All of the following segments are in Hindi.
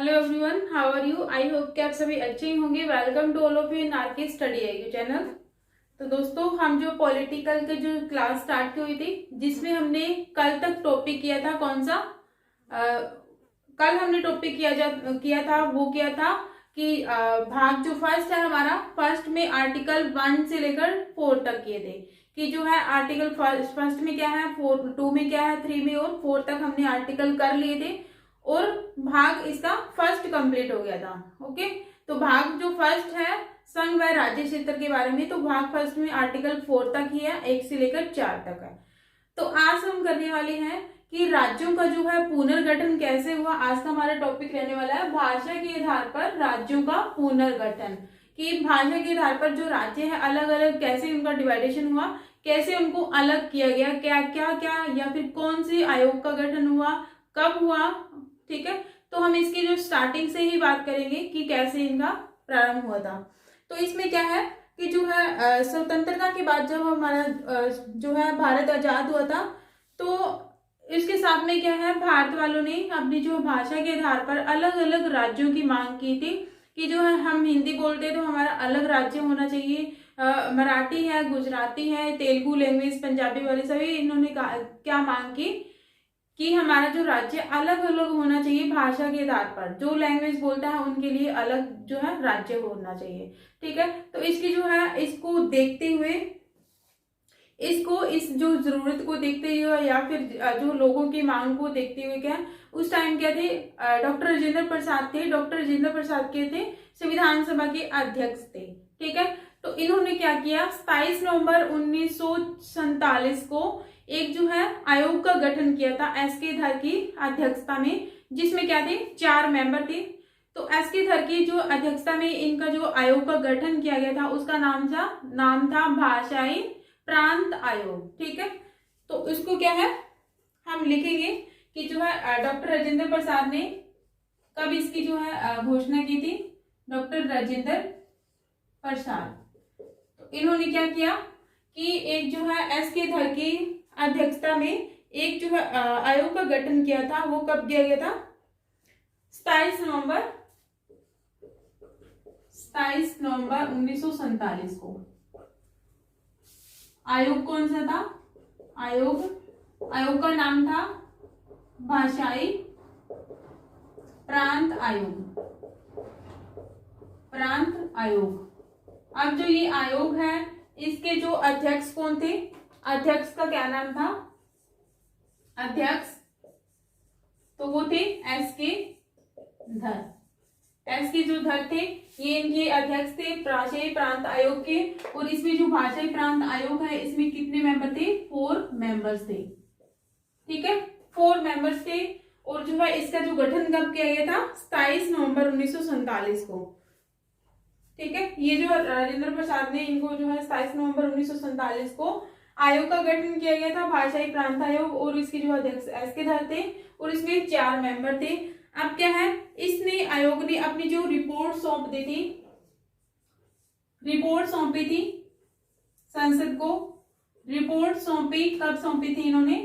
Hello everyone, how are you. I hope कि आप सभी अच्छे ही होंगे। Welcome to all of you in R K study IQ channel. तो दोस्तों, हम जो पॉलिटिकल के जो क्लास स्टार्ट की हुई थी, जिसमें हमने कल तक टॉपिक किया था कौन सा, कल हमने टॉपिक किया था वो किया था कि भाग जो फर्स्ट है हमारा, फर्स्ट में आर्टिकल 1 से लेकर 4 तक किए थे कि जो है आर्टिकल फर्स्ट में क्या है, 4 2 में क्या है, 3 में और 4 तक हमने आर्टिकल कर लिए थे और भाग इसका फर्स्ट कंप्लीट हो गया था। ओके, तो भाग जो फर्स्ट है संघ व राज्य क्षेत्र के बारे में, तो भाग फर्स्ट में आर्टिकल 4 तक ही है, 1 से लेकर 4 तक है। तो आज हम करने वाले हैं कि राज्यों का जो है पुनर्गठन कैसे हुआ। आज का हमारा टॉपिक रहने वाला है भाषा के आधार पर राज्यों का पुनर्गठन, कि भाषा के आधार पर जो राज्य है अलग अलग कैसे उनका डिवाइडेशन हुआ, कैसे उनको अलग किया गया, क्या क्या क्या या फिर कौन से आयोग का गठन हुआ, कब हुआ। ठीक है, तो हम इसकी जो स्टार्टिंग से ही बात करेंगे कि कैसे इनका प्रारंभ हुआ था। तो इसमें क्या है कि जो है स्वतंत्रता के बाद जब हमारा जो है भारत आजाद हुआ था, तो इसके साथ में क्या है, भारत वालों ने अपनी जो भाषा के आधार पर अलग अलग राज्यों की मांग की थी कि जो है हम हिंदी बोलते हैं तो हमारा अलग राज्य होना चाहिए, मराठी है, गुजराती है, तेलुगु लैंग्वेज, पंजाबी वाले सभी इन्होंने क्या मांग की कि हमारा जो राज्य अलग अलग होना चाहिए भाषा के आधार पर, जो लैंग्वेज बोलता है उनके लिए अलग जो है राज्य होना चाहिए। ठीक है, तो इसकी जो है इसको देखते हुए, इसको इस जो जरूरत को देखते हुए या फिर जो लोगों की मांग को देखते हुए क्या उस टाइम क्या थे, डॉक्टर राजेंद्र प्रसाद थे। डॉक्टर राजेंद्र प्रसाद के थे संविधान सभा के अध्यक्ष थे। ठीक है, तो इन्होंने क्या किया, 27 नवंबर 1947 को एक जो है आयोग का गठन किया था एस के धर की अध्यक्षता में, जिसमें क्या थे 4 मेंबर थे। तो एस के धर की जो अध्यक्षता में इनका जो आयोग का गठन किया गया था उसका नाम था भाषाई प्रांत आयोग। ठीक है, तो इसको क्या है हम लिखेंगे कि जो है डॉक्टर राजेंद्र प्रसाद ने कब इसकी जो है घोषणा की थी, डॉक्टर राजेंद्र प्रसाद। तो इन्होंने क्या किया कि एक जो है एस के धर की अध्यक्षता में एक जो है आयोग का गठन किया था, वो कब किया गया था, 27 नवंबर 1947 को। आयोग कौन सा था, आयोग का नाम था भाषाई प्रांत आयोग। अब जो ये आयोग है इसके जो अध्यक्ष कौन थे, अध्यक्ष का क्या नाम था, अध्यक्ष तो वो थे एस के धर थे, ये इनके अध्यक्ष थे भाषाई प्रांत आयोग के। और इसमें जो भाषाई प्रांत आयोग है इसमें कितने मेंबर थे, 4 मेंबर्स थे। ठीक है, 4 मेंबर्स थे। और जो है इसका जो गठन कब किया गया था, 27 नवंबर 1947 को। ठीक है, ये जो राजेंद्र प्रसाद ने इनको जो है 27 नवंबर 1947 को आयोग का गठन किया गया था, भाषाई प्रांत आयोग। और इसके जो अध्यक्ष एस के धर थे और इसमें 4 मेंबर थे। अब क्या है, इसने आयोग ने अपनी जो रिपोर्ट सौंपी थी संसद को। रिपोर्ट सौंपी, कब सौंपी थी इन्होंने,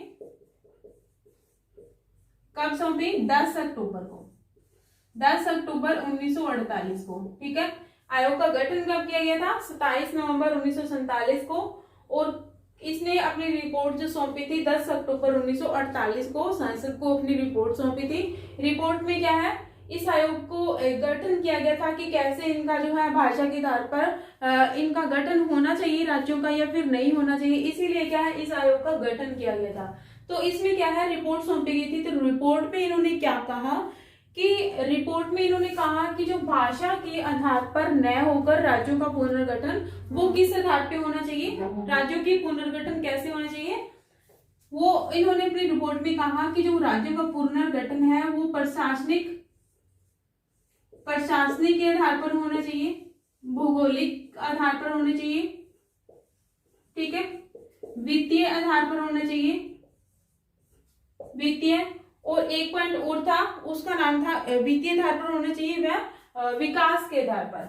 कब सौंपी, 10 अक्टूबर को, 10 अक्टूबर 1948 को। ठीक है, आयोग का गठन कब किया गया था, 27 नवंबर 1947 को। और इसने अपनी रिपोर्ट जो सौंपी थी 10 अक्टूबर 1948 को संसद को अपनी रिपोर्ट सौंपी थी। रिपोर्ट में क्या है, इस आयोग को गठन किया गया था कि कैसे इनका जो है भाषा के आधार पर इनका गठन होना चाहिए राज्यों का या फिर नहीं होना चाहिए, इसीलिए क्या है इस आयोग का गठन किया गया था। तो इसमें क्या है रिपोर्ट सौंपी गई थी। तो रिपोर्ट में इन्होंने क्या कहा कि रिपोर्ट में इन्होंने कहा कि जो भाषा के आधार पर न होकर राज्यों का पुनर्गठन वो किस आधार पे होना चाहिए, राज्यों की पुनर्गठन कैसे होना चाहिए, वो इन्होंने अपनी रिपोर्ट में कहा कि जो राज्यों का पुनर्गठन है वो प्रशासनिक के आधार पर होना चाहिए, भौगोलिक आधार पर होना चाहिए। ठीक है, वित्तीय आधार पर होना चाहिए, वित्तीय। और एक पॉइंट और था, उसका नाम था वित्तीय आधार पर होना चाहिए, वह विकास के आधार पर,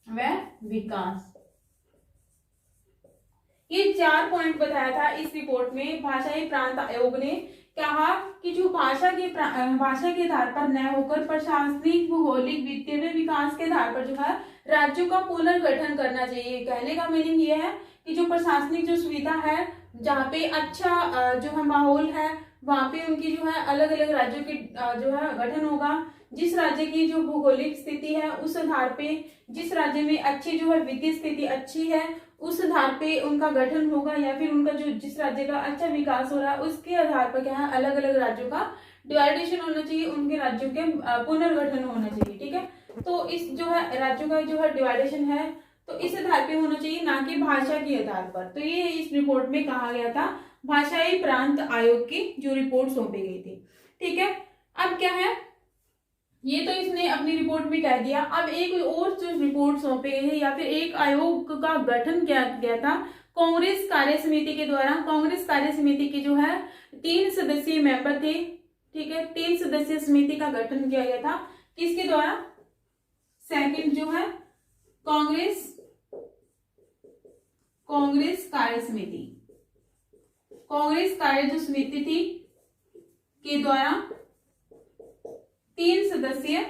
वह विकास। ये 4 पॉइंट बताया था इस रिपोर्ट में। भाषाई प्रांत आयोग ने कहा कि जो जो भाषा के आधार पर न होकर प्रशासनिक, भौगोलिक, वित्तीय व विकास के आधार पर जो है राज्यों का पुनर्गठन करना चाहिए। कहने का मीनिंग ये है कि जो प्रशासनिक जो सुविधा है, जहाँ पे अच्छा जो है माहौल है, वहाँ पे उनकी जो है अलग अलग राज्यों की जो है गठन होगा। जिस राज्य की जो भौगोलिक स्थिति है उस आधार पे, जिस राज्य में अच्छी जो है वित्तीय स्थिति अच्छी है उस आधार पे उनका गठन होगा, या फिर उनका जो जिस राज्य का अच्छा विकास हो रहा है उसके आधार पर क्या है अलग अलग राज्यों का डिवाइडेशन होना चाहिए, उनके राज्यों के पुनर्गठन होना चाहिए। ठीक है, तो इस जो है राज्यों का जो है डिवाइडेशन है तो इस आधार पे होना चाहिए, ना कि भाषा के आधार पर। तो ये इस रिपोर्ट में कहा गया था, भाषाई प्रांत आयोग की जो रिपोर्ट सौंपी गई थी। ठीक है, अब क्या है, ये तो इसने अपनी रिपोर्ट में कह दिया। अब एक और जो रिपोर्ट सौंपी गई है या फिर एक आयोग का गठन किया गया था कांग्रेस कार्य समिति के द्वारा। कांग्रेस कार्य समिति के जो है 3 सदस्यीय मेंबर थे। ठीक है, 3 सदस्यीय समिति का गठन किया गया था, किसके द्वारा? सेकंड जो है कांग्रेस कार्य समिति, कांग्रेस कार्य जो समिति थी के द्वारा 3 सदस्यीय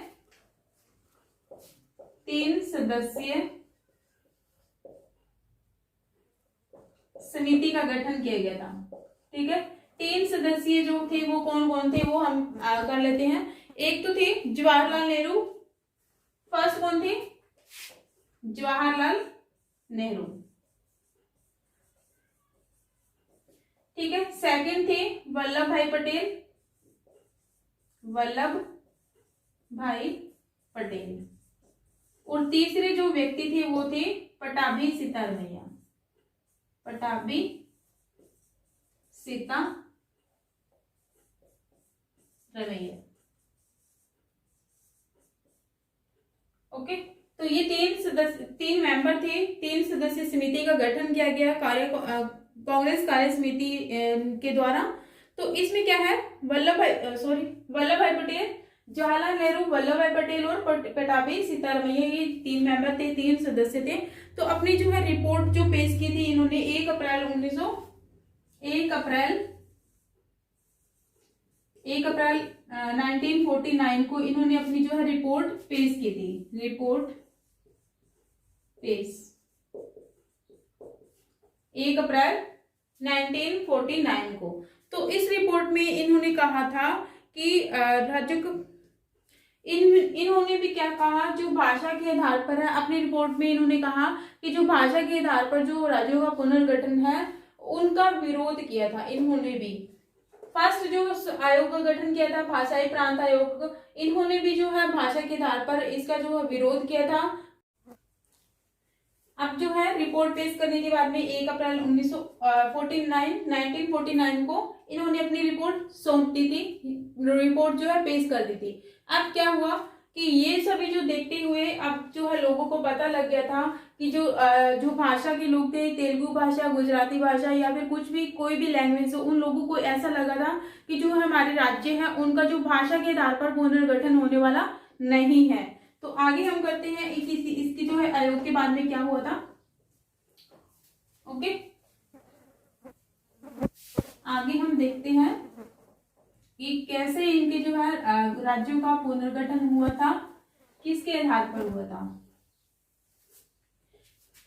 समिति का गठन किया गया था। ठीक है, 3 सदस्यीय जो थे वो कौन कौन थे वो हम कर लेते हैं। एक तो थे जवाहरलाल नेहरू, फर्स्ट कौन थे? जवाहरलाल नेहरू। ठीक है, सेकंड थे वल्लभ भाई पटेल, और तीसरे जो व्यक्ति थे वो थे पटाभी सीतारमैया। ओके, तो ये 3 मेंबर थे, 3 सदस्य समिति का गठन किया गया कांग्रेस कार्य समिति के द्वारा। तो इसमें क्या है, वल्लभ भाई पटेल, जवाहरलाल नेहरू, वल्लभ भाई पटेल और पटाभी सीतारमैया, ये 3 मेंबर थे, 3 सदस्य थे। तो अपनी जो है रिपोर्ट जो पेश की थी इन्होंने 1 अप्रैल 1949 को इन्होंने अपनी जो है रिपोर्ट पेश की थी। रिपोर्ट पेश 1 अप्रैल 1949 को। तो इस रिपोर्ट में इन्होंने कहा था कि राज्यों को इन्होंने भी क्या कहा, जो भाषा के आधार पर है, अपनी रिपोर्ट में इन्होंने कहा कि जो भाषा के आधार पर जो राज्यों का पुनर्गठन है उनका विरोध किया था। इन्होंने भी फर्स्ट जो आयोग का गठन किया था भाषाई प्रांत आयोग, इन्होंने भी जो है भाषा के आधार पर इसका जो है विरोध किया था। अब जो है रिपोर्ट पेश करने के बाद में 1 अप्रैल 1949 को इन्होंने अपनी रिपोर्ट सौंप दी थी, रिपोर्ट जो है पेश कर दी थी। अब क्या हुआ कि ये सभी जो देखते हुए अब जो है लोगों को पता लग गया था कि जो भाषा के लोग थे, तेलुगु भाषा, गुजराती भाषा या फिर कुछ भी कोई भी लैंग्वेज हो, उन लोगों को ऐसा लगा था कि जो हमारे राज्य है उनका जो भाषा के आधार पर पुनर्गठन होने वाला नहीं है। तो आगे हम करते हैं इसकी जो है आयोग के बाद में क्या हुआ था। ओके, आगे हम देखते हैं कि कैसे इनके जो है राज्यों का पुनर्गठन हुआ था, किसके आधार पर हुआ था।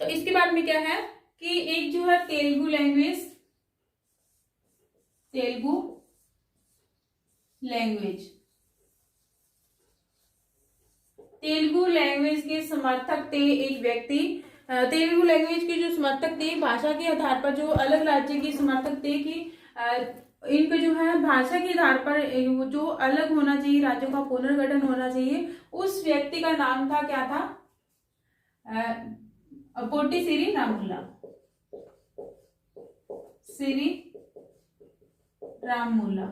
तो इसके बाद में क्या है कि एक जो है तेलुगु लैंग्वेज के समर्थक थे एक व्यक्ति। तेलुगु लैंग्वेज के जो समर्थक थे, भाषा के आधार पर जो अलग राज्य के समर्थक थे कि इनको जो है भाषा के आधार पर जो अलग होना चाहिए, राज्यों का पुनर्गठन होना चाहिए, उस व्यक्ति का नाम था क्या था? पोटी श्री राममुल्ला।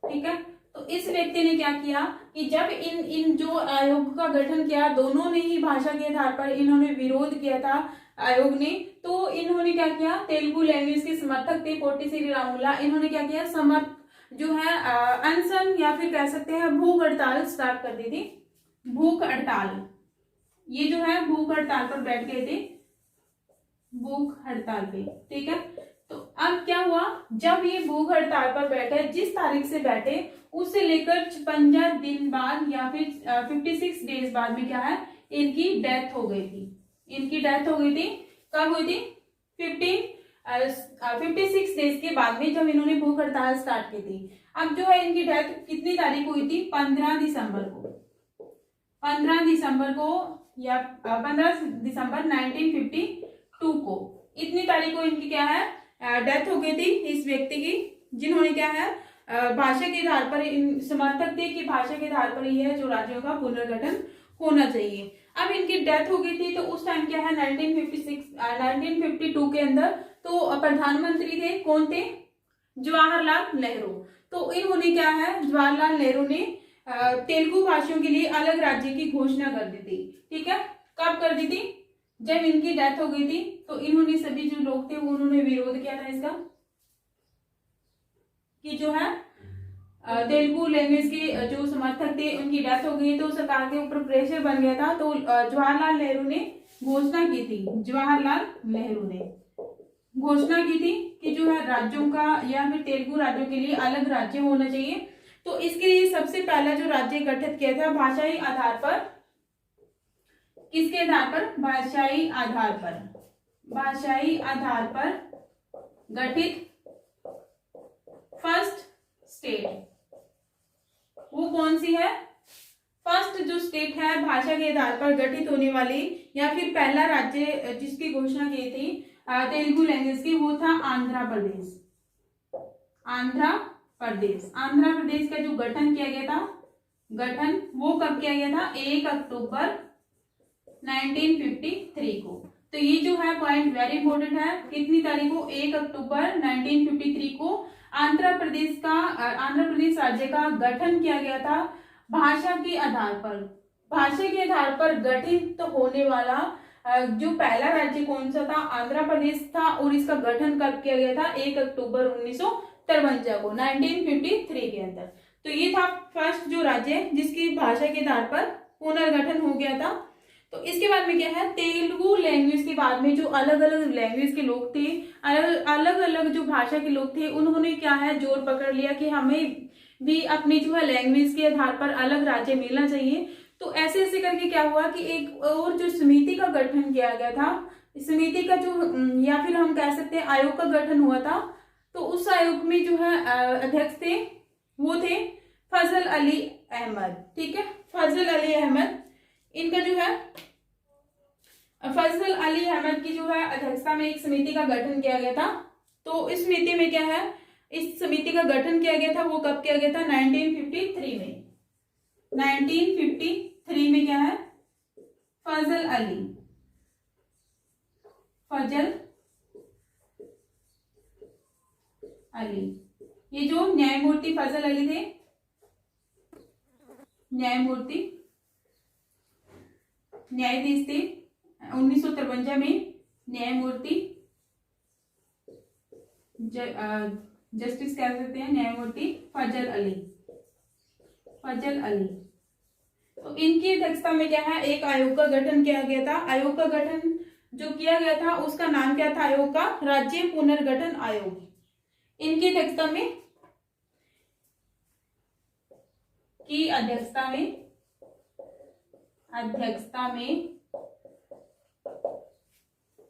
ठीक है, तो इस व्यक्ति ने क्या किया कि जब इन जो आयोग का गठन किया, दोनों ने ही भाषा के आधार पर इन्होंने विरोध किया था आयोग ने, तो इन्होंने क्या किया, तेलुगु लैंग्वेज के समर्थक थे पोटी श्री रामुल्ला, इन्होंने क्या किया, जो है अनशन या फिर कह सकते हैं भूख हड़ताल स्टार्ट कर दी थी। भूख हड़ताल, ये जो है भूख हड़ताल पर बैठ गए थे, भूख हड़ताल पे। ठीक है, तो अब क्या हुआ, जब ये भूख हड़ताल पर बैठे, जिस तारीख से बैठे उससे लेकर 56 दिन बाद या फिर 56 डेज बाद में क्या है, इनकी डेथ हो गई थी। इनकी डेथ हो गई थी, कब हुई थी, 56 डेज के बाद में, जब इन्होंने भूख हड़ताल स्टार्ट की थी। अब जो है इनकी डेथ कितनी तारीख हुई थी, 15 दिसंबर को, 15 दिसंबर को या 15 दिसंबर 1952 को, इतनी तारीख को इनकी क्या है डेथ हो गई थी इस व्यक्ति की, जिन्होंने क्या है भाषा के आधार पर समर्थक थे कि भाषा के आधार पर यह जो राज्यों का पुनर्गठन होना चाहिए। अब इनकी डेथ हो गई थी, तो उस टाइम क्या है 1952 के अंदर तो प्रधानमंत्री थे, कौन थे, जवाहरलाल नेहरू। तो इन्होंने क्या है, जवाहरलाल नेहरू ने तेलुगु भाषियों के लिए अलग राज्य की घोषणा कर दी थी। ठीक है, कब कर दी थी, जब इनकी डेथ हो गई थी। तो इन्होंने सभी जो लोग थे वो उन्होंने विरोध किया था इसका, कि जो है तेलुगु लैंग्वेज के जो समर्थक थे उनकी डेथ हो गई, तो सरकार के ऊपर प्रेशर बन गया था। तो जवाहरलाल नेहरू ने घोषणा की थी, जवाहरलाल नेहरू ने घोषणा की थी कि जो है राज्यों का या फिर तेलुगु राज्यों के लिए अलग राज्य होना चाहिए। तो इसके लिए सबसे पहला जो राज्य गठित किया था भाषाई आधार पर, किसके आधार पर, भाषाई आधार पर, भाषाई आधार पर गठित फर्स्ट स्टेट, वो कौन सी है, फर्स्ट जो स्टेट है भाषा के आधार पर गठित होने वाली या फिर पहला राज्य जिसकी घोषणा की थी तेलुगु लैंग्वेज की, वो था आंध्र प्रदेश। आंध्र प्रदेश, आंध्र प्रदेश का जो गठन किया गया था, गठन वो कब किया गया था, 1 अक्टूबर 1953 को। तो ये जो है पॉइंट वेरी इंपॉर्टेंट है, कितनी तारीख को, 1 अक्टूबर 1953 को आंध्र प्रदेश राज्य का गठन किया गया था भाषा के आधार पर। भाषा के आधार पर गठित होने वाला जो पहला राज्य कौन सा था, आंध्र प्रदेश था, और इसका गठन कब किया गया था, 1 अक्टूबर 1953 को, 1953 के अंदर। तो ये था फर्स्ट जो राज्य जिसकी भाषा के आधार पर पुनर्गठन हो गया था। तो इसके बाद में क्या है, तेलुगु लैंग्वेज के बाद में जो अलग अलग लैंग्वेज के लोग थे, अलग अलग जो भाषा के लोग थे, उन्होंने क्या है जोर पकड़ लिया कि हमें भी अपनी जो है लैंग्वेज के आधार पर अलग राज्य मिलना चाहिए। तो ऐसे ऐसे करके क्या हुआ कि एक और जो समिति का गठन किया गया था, समिति का जो या फिर हम कह सकते हैं आयोग का गठन हुआ था। तो उस आयोग में जो है अध्यक्ष थे वो थे फजल अली अहमद। ठीक है, फजल अली अहमद, इनका जो है फजल अली अहमद की जो है अध्यक्षता में एक समिति का गठन किया गया था। तो इस समिति में क्या है, इस समिति का गठन किया गया था, वो कब किया गया था, 1953 में। 1953 में क्या है, फजल अली, ये जो न्यायमूर्ति फजल अली थे, न्यायाधीश थे 1953 में, न्यायमूर्ति जस्टिस कह सकते हैं, न्यायमूर्ति फजल अली। तो इनकी अध्यक्षता में क्या है, एक आयोग का गठन किया गया था। आयोग का गठन जो किया गया था उसका नाम क्या था, आयोग का राज्य पुनर्गठन आयोग। इनकी अध्यक्षता में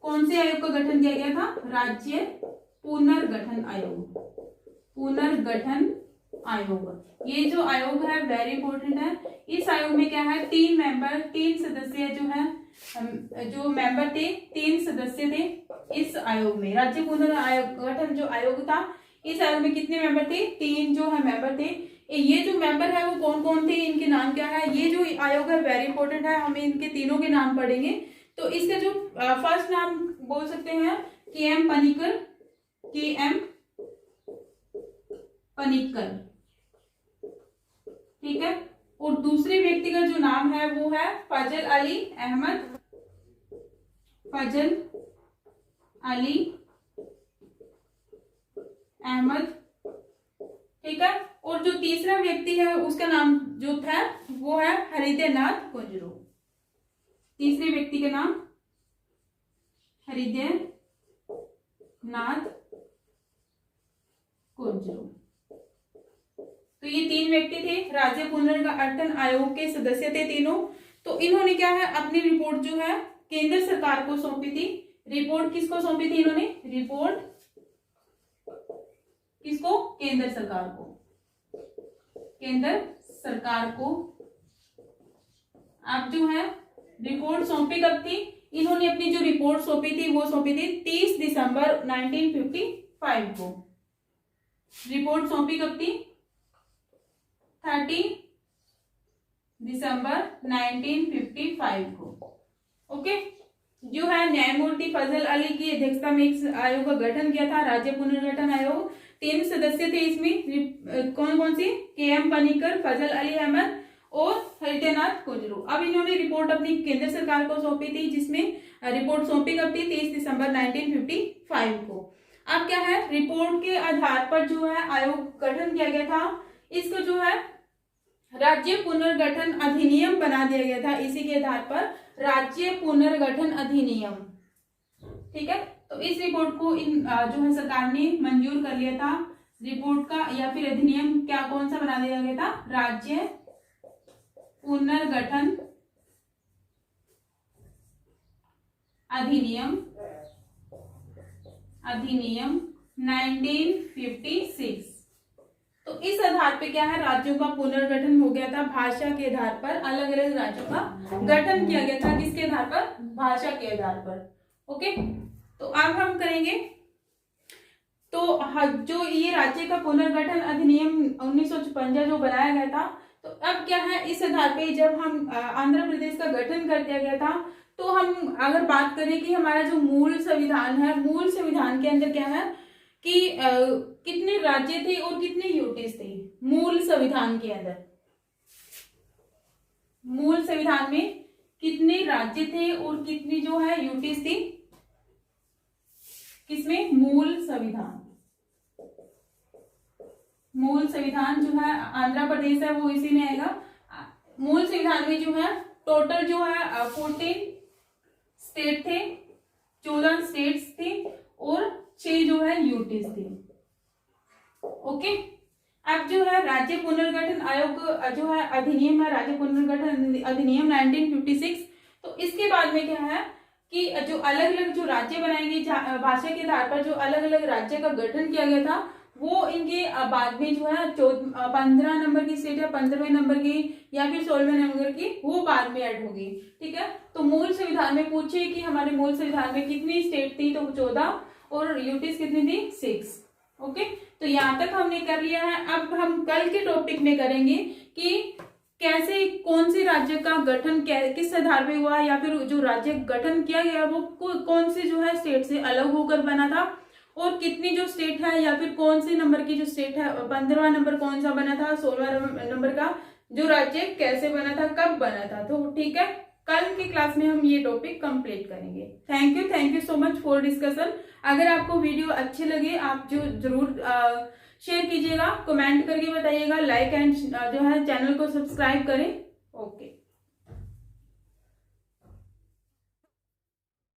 कौन से आयोग का गठन किया गया था, राज्य पुनर्गठन आयोग। ये जो आयोग है वेरी इंपॉर्टेंट है। इस आयोग में क्या है, 3 सदस्य जो है, जो मेंबर थे 3 सदस्य थे इस आयोग में। राज्य पुनर्गठन जो आयोग था, इस आयोग में कितने मेंबर थे, 3 जो है मेंबर थे। ये जो मेंबर है वो कौन कौन थे, इनके नाम क्या है। ये जो आयोग है वेरी इंपॉर्टेंट है, हमें इनके तीनों के नाम पढ़ेंगे। तो इसका जो फर्स्ट नाम बोल सकते हैं KM पनिक्कर, ठीक है। और दूसरे व्यक्ति का जो नाम है वो है फजल अली अहमद, ठीक है। और जो तीसरा व्यक्ति है उसका नाम जो था वो है हृदयनाथ कुंजरू। तीसरे व्यक्ति का नाम हृदयनाथ कुंजरू। तो ये 3 व्यक्ति थे, राज्य पुनर्गठन आयोग के सदस्य थे तीनों। तो इन्होंने क्या है, अपनी रिपोर्ट जो है केंद्र सरकार को सौंपी थी। रिपोर्ट किसको सौंपी थी इन्होंने? रिपोर्ट किसको? केंद्र सरकार को। केंद्र सरकार को अब जो है रिपोर्ट सौंपी कब थी? इन्होंने अपनी जो रिपोर्ट सौंपी थी वो सौंपी थी 30 दिसंबर 1955 को। रिपोर्ट सौंपी कब थी? 30 दिसंबर 1955 को। ओके, जो है न्यायमूर्ति फजल अली की अध्यक्षता में इस आयोग का गठन किया था, राज्य पुनर्गठन आयोग। 3 सदस्य थे इसमें, कौन कौन से? के.एम. पनिकर, फजल अली अहमद और हरितेनाथ कुंजरू। अब इन्होंने रिपोर्ट अपनी केंद्र सरकार को सौंपी थी, जिसमें रिपोर्ट सौंपी कब थी? 30 दिसंबर 1955 को। अब क्या है, रिपोर्ट के आधार पर जो है आयोग गठन किया गया था। इसको जो है राज्य पुनर्गठन अधिनियम बना दिया गया था। इसी के आधार पर राज्य पुनर्गठन अधिनियम, ठीक है। तो इस रिपोर्ट को जो है सरकार ने मंजूर कर लिया था। रिपोर्ट का या फिर अधिनियम क्या कौन सा बना दिया गया था? राज्य पुनर्गठन अधिनियम 1956। तो इस आधार पे क्या है, राज्यों का पुनर्गठन हो गया था। भाषा के आधार पर अलग अलग राज्यों का गठन किया गया था। किसके आधार पर? भाषा के आधार पर। ओके, तो अब हम करेंगे तो जो ये राज्य का पुनर्गठन अधिनियम 1956 जो बनाया गया था, तो अब क्या है, इस आधार पे जब हम आंध्र प्रदेश का गठन कर दिया गया था, तो हम अगर बात करें कि हमारा जो मूल संविधान है, मूल संविधान के अंदर क्या है कि कितने राज्य थे और कितने यूटीज थे मूल संविधान के अंदर? मूल संविधान में कितने राज्य थे और कितनी जो है यूटीज थी? किसमें? मूल संविधान। मूल संविधान जो है आंध्र प्रदेश है वो इसी में आएगा। मूल संविधान में जो है टोटल जो है 14 स्टेट थे, 14 स्टेट्स थे और 6 जो है यूटीज थे। ओके, अब जो है राज्य पुनर्गठन आयोग जो है अधिनियम है, राज्य पुनर्गठन अधिनियम 1956। तो इसके बाद में क्या है कि जो अलग अलग जो राज्य बनाएंगे, भाषा के आधार पर जो अलग अलग राज्य का गठन किया गया था, वो इनके बाद में जो है 15 नंबर की स्टेट है, 15वें नंबर की या फिर 16वें नंबर की, वो बाद में ऐड होगी। ठीक है, तो मूल संविधान में पूछे कि हमारे मूल संविधान में कितनी स्टेट थी, तो 14 और यूटीज कितनी थी? 6। ओके, तो यहाँ तक हमने कर लिया है। अब हम कल के टॉपिक में करेंगे कि कैसे कौन से राज्य का गठन किस आधार पे हुआ, या फिर जो राज्य गठन किया गया वो कौन से जो है स्टेट से अलग होकर बना था, और कितनी जो स्टेट है या फिर कौन से नंबर की जो स्टेट है, 15वां नंबर कौन सा बना था, 16वां नंबर का जो राज्य कैसे बना था, कब बना था। तो ठीक है, कल की क्लास में हम ये टॉपिक कंप्लीट करेंगे। Thank you so much for discussion. अगर आपको वीडियो अच्छे लगे आप जो जरूर शेयर कीजिएगा, कमेंट करके बताइएगा, लाइक एंड जो है चैनल को सब्सक्राइब करें। ओके।